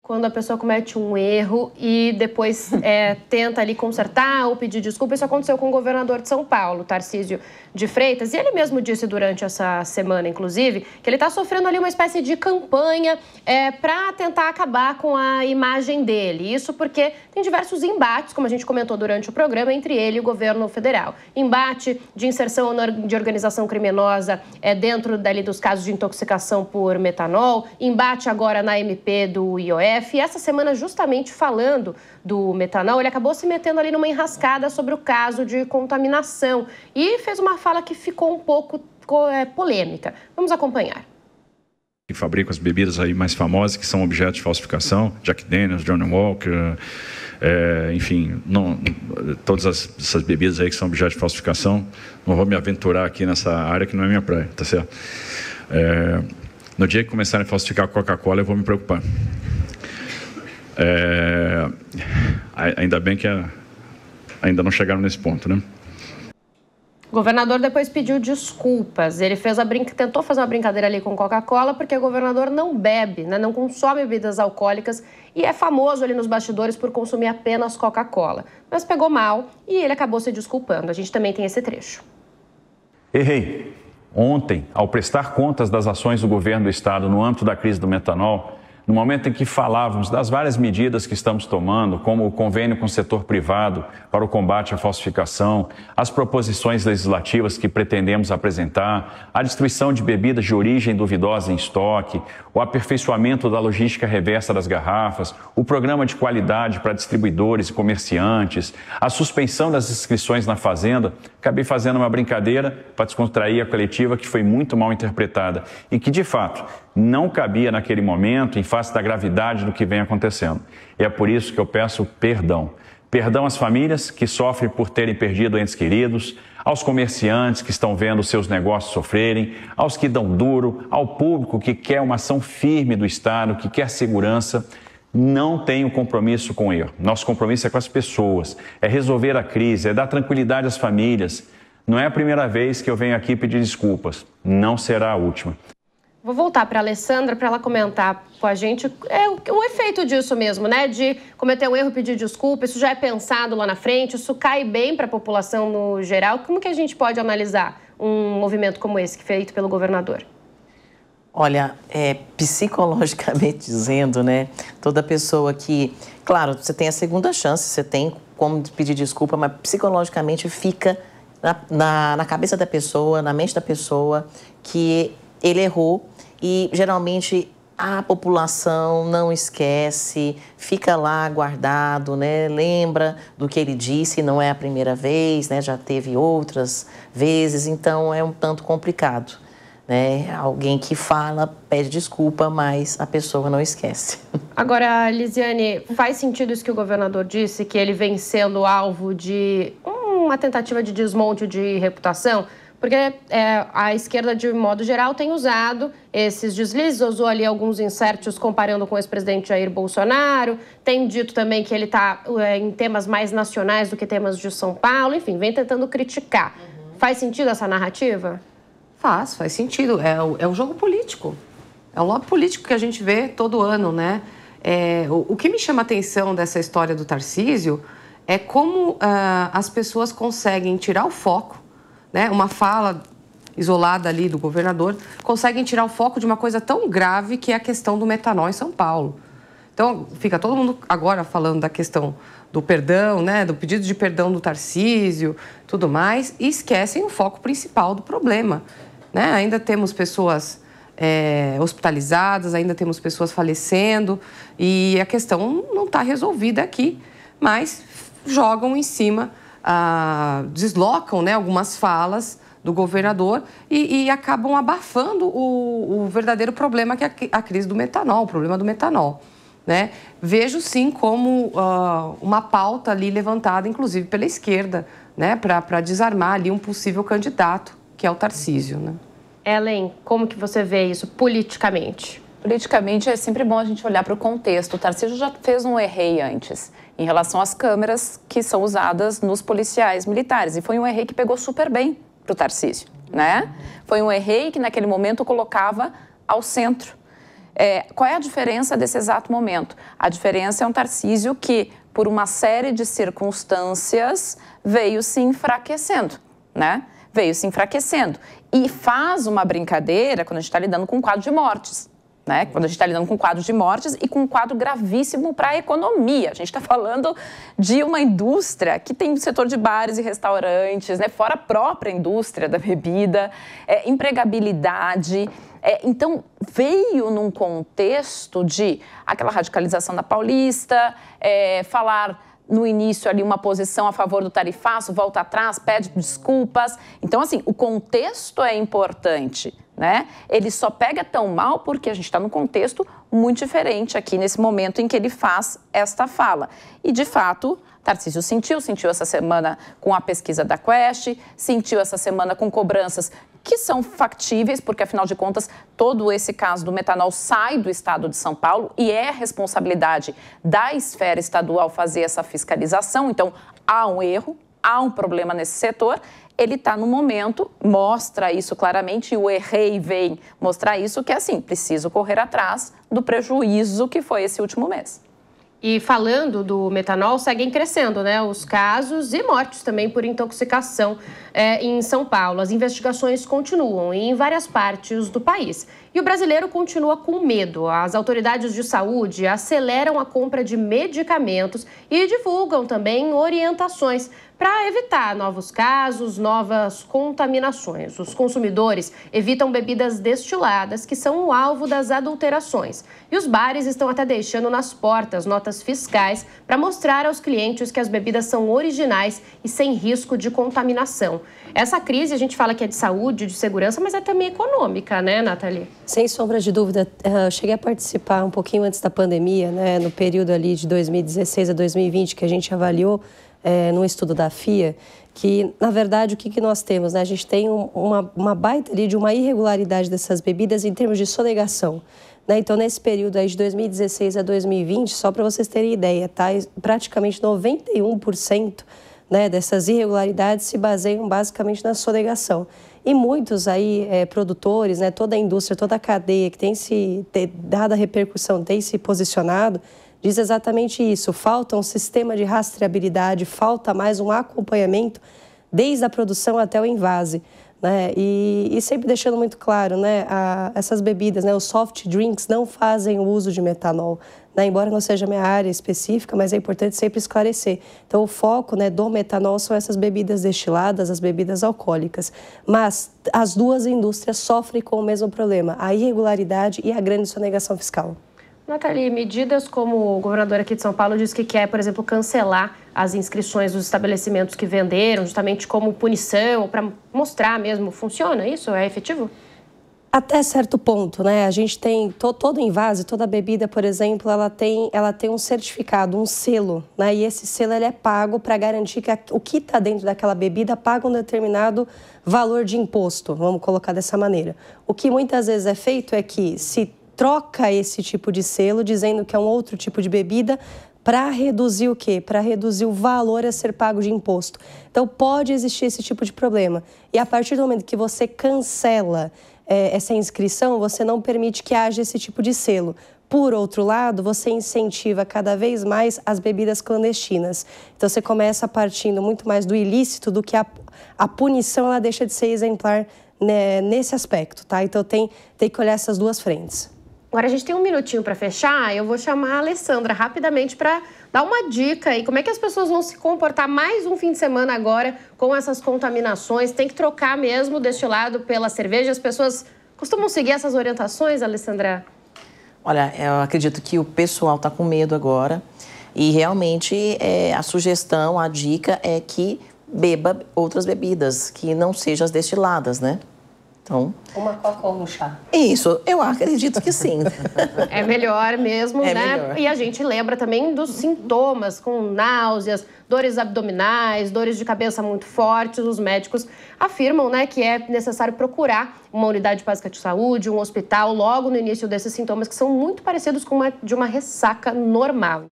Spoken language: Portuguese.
Quando a pessoa comete um erro e depois tenta ali consertar ou pedir desculpa. Isso aconteceu com o governador de São Paulo, Tarcísio de Freitas, e ele mesmo disse durante essa semana, inclusive, que ele está sofrendo ali uma espécie de campanha para tentar acabar com a imagem dele. Isso porque tem diversos embates, como a gente comentou durante o programa, entre ele e o governo federal. Embate de inserção de organização criminosa dentro dali dos casos de intoxicação por metanol, embate agora na MP do IOF. E essa semana, justamente falando do metanol, ele acabou se metendo ali numa enrascada sobre o caso de contaminação e fez uma fala que ficou um pouco polêmica. Vamos acompanhar. Que fabricam as bebidas aí mais famosas, que são objetos de falsificação, Jack Daniels, Johnnie Walker, enfim, todas essas bebidas aí que são objetos de falsificação. Não vou me aventurar aqui nessa área que não é minha praia, tá certo? No dia que começarem a falsificar a Coca-Cola, eu vou me preocupar. Ainda bem que ainda não chegaram nesse ponto, né? O governador depois pediu desculpas. Ele tentou fazer uma brincadeira ali com Coca-Cola, porque o governador não bebe, né? Não consome bebidas alcoólicas e é famoso ali nos bastidores por consumir apenas Coca-Cola. Mas pegou mal e ele acabou se desculpando. A gente também tem esse trecho. Errei. Ontem, ao prestar contas das ações do governo do estado no âmbito da crise do metanol, no momento em que falávamos das várias medidas que estamos tomando, como o convênio com o setor privado para o combate à falsificação, as proposições legislativas que pretendemos apresentar, a destruição de bebidas de origem duvidosa em estoque, o aperfeiçoamento da logística reversa das garrafas, o programa de qualidade para distribuidores e comerciantes, a suspensão das inscrições na Fazenda, acabei fazendo uma brincadeira para descontrair a coletiva que foi muito mal interpretada e que, de fato, não cabia naquele momento em face da gravidade do que vem acontecendo. E é por isso que eu peço perdão. Perdão às famílias que sofrem por terem perdido entes queridos, aos comerciantes que estão vendo seus negócios sofrerem, aos que dão duro, ao público que quer uma ação firme do Estado, que quer segurança. Não tenho compromisso com o erro. Nosso compromisso é com as pessoas, é resolver a crise, é dar tranquilidade às famílias. Não é a primeira vez que eu venho aqui pedir desculpas. Não será a última. Vou voltar para a Alessandra para ela comentar com a gente o efeito disso mesmo, né? De cometer um erro e pedir desculpa, isso já é pensado lá na frente, isso cai bem para a população no geral. Como que a gente pode analisar um movimento como esse feito pelo governador? Olha, psicologicamente dizendo, né? Toda pessoa que... Claro, você tem a segunda chance, você tem como pedir desculpa, mas psicologicamente fica na cabeça da pessoa, na mente da pessoa, que ele errou. E, geralmente, a população não esquece, fica lá guardado, né? Lembra do que ele disse, não é a primeira vez, né? Já teve outras vezes, então é um tanto complicado, né? Alguém que fala, pede desculpa, mas a pessoa não esquece. Agora, Lisiane, faz sentido isso que o governador disse, que ele vem sendo alvo de uma tentativa de desmonte de reputação? Porque a esquerda, de modo geral, tem usado esses deslizes, usou ali alguns insertos comparando com o ex-presidente Jair Bolsonaro, tem dito também que ele está em temas mais nacionais do que temas de São Paulo, enfim, vem tentando criticar. Faz sentido essa narrativa? Faz sentido. É um jogo político. É um lobby político que a gente vê todo ano, né? O que me chama a atenção dessa história do Tarcísio é como as pessoas conseguem tirar o foco, né? Uma fala isolada ali do governador, conseguem tirar o foco de uma coisa tão grave que é a questão do metanol em São Paulo. Então, fica todo mundo agora falando da questão do perdão, né? Do pedido de perdão do Tarcísio, tudo mais, e esquecem o foco principal do problema, né? Ainda temos pessoas hospitalizadas, ainda temos pessoas falecendo e a questão não está resolvida aqui, mas jogam em cima, deslocam, né, algumas falas do governador e acabam abafando o verdadeiro problema que é a crise do metanol, o problema do metanol, né? Vejo sim como uma pauta ali levantada, inclusive pela esquerda, né, para desarmar ali um possível candidato, que é o Tarcísio, né? Ellen, como que você vê isso politicamente? Politicamente é sempre bom a gente olhar para o contexto. O Tarcísio já fez um errei antes, em relação às câmeras que são usadas nos policiais militares. E foi um errei que pegou super bem para o Tarcísio, né? Foi um errei que naquele momento colocava ao centro. Qual é a diferença desse exato momento? A diferença é um Tarcísio que, por uma série de circunstâncias, veio se enfraquecendo, né? Veio se enfraquecendo. E faz uma brincadeira quando a gente está lidando com um quadro de mortes, né? Quando a gente está lidando com um quadro de mortes e com um quadro gravíssimo para a economia. A gente está falando de uma indústria que tem o setor de bares e restaurantes, né? Fora a própria indústria da bebida, empregabilidade. Então, veio num contexto de aquela radicalização da Paulista, falar no início ali uma posição a favor do tarifaço, volta atrás, pede desculpas. Então, assim, o contexto é importante, né? Ele só pega tão mal porque a gente está num contexto muito diferente aqui nesse momento em que ele faz esta fala. E, de fato, Tarcísio sentiu essa semana com a pesquisa da Quest, sentiu essa semana com cobranças que são factíveis, porque, afinal de contas, todo esse caso do metanol sai do estado de São Paulo e é responsabilidade da esfera estadual fazer essa fiscalização. Então, há um erro, há um problema nesse setor. Ele está no momento, mostra isso claramente, e o ERREI vem mostrar isso, que é assim, preciso correr atrás do prejuízo que foi esse último mês. E falando do metanol, seguem crescendo, né? Os casos e mortes também por intoxicação em São Paulo. As investigações continuam em várias partes do país. E o brasileiro continua com medo. As autoridades de saúde aceleram a compra de medicamentos e divulgam também orientações para evitar novos casos, novas contaminações. Os consumidores evitam bebidas destiladas, que são o alvo das adulterações. E os bares estão até deixando nas portas notas fiscais para mostrar aos clientes que as bebidas são originais e sem risco de contaminação. Essa crise, a gente fala que é de saúde, de segurança, mas é também econômica, né, Nathalie? Sem sombra de dúvida. Eu cheguei a participar um pouquinho antes da pandemia, né, no período ali de 2016 a 2020, que a gente avaliou num estudo da FIA, que, na verdade, o que nós temos? Né? A gente tem uma baita ali de uma irregularidade dessas bebidas em termos de sonegação. Né? Então, nesse período aí de 2016 a 2020, só para vocês terem ideia, tá? Praticamente 91%, né, dessas irregularidades se baseiam basicamente na sonegação. E muitos aí produtores, né, toda a indústria, toda a cadeia que tem dada a repercussão, tem se posicionado, diz exatamente isso. Falta um sistema de rastreabilidade, falta mais um acompanhamento desde a produção até o envase. Né? E sempre deixando muito claro, né, essas bebidas, né, os soft drinks não fazem o uso de metanol. Né? Embora não seja a minha área específica, mas é importante sempre esclarecer. Então, o foco, né, do metanol são essas bebidas destiladas, as bebidas alcoólicas. Mas as duas indústrias sofrem com o mesmo problema, a irregularidade e a grande sonegação fiscal. Nathalie, medidas como o governador aqui de São Paulo diz que quer, por exemplo, cancelar as inscrições dos estabelecimentos que venderam, justamente como punição, para mostrar mesmo, funciona isso? É efetivo? Até certo ponto, né? A gente tem todo envase, toda bebida, por exemplo, ela tem um certificado, um selo, né? E esse selo ele é pago para garantir que o que está dentro daquela bebida paga um determinado valor de imposto, vamos colocar dessa maneira. O que muitas vezes é feito é que se troca esse tipo de selo, dizendo que é um outro tipo de bebida, para reduzir o quê? Para reduzir o valor a ser pago de imposto. Então, pode existir esse tipo de problema. E a partir do momento que você cancela essa inscrição, você não permite que haja esse tipo de selo. Por outro lado, você incentiva cada vez mais as bebidas clandestinas. Então, você começa partindo muito mais do ilícito do que a punição, ela deixa de ser exemplar, né, nesse aspecto, tá? Então, tem que olhar essas duas frentes. Agora a gente tem um minutinho para fechar, eu vou chamar a Alessandra rapidamente para dar uma dica aí, como é que as pessoas vão se comportar mais um fim de semana agora com essas contaminações, tem que trocar mesmo deste lado pela cerveja, as pessoas costumam seguir essas orientações, Alessandra? Olha, eu acredito que o pessoal está com medo agora e realmente a sugestão, a dica é que beba outras bebidas, que não sejam as destiladas, né? Então, uma coca ou um chá? Isso, eu acredito que sim. É melhor mesmo, né? Melhor. E a gente lembra também dos sintomas, com náuseas, dores abdominais, dores de cabeça muito fortes. Os médicos afirmam, né, que é necessário procurar uma unidade básica de saúde, um hospital, logo no início desses sintomas, que são muito parecidos com de uma ressaca normal.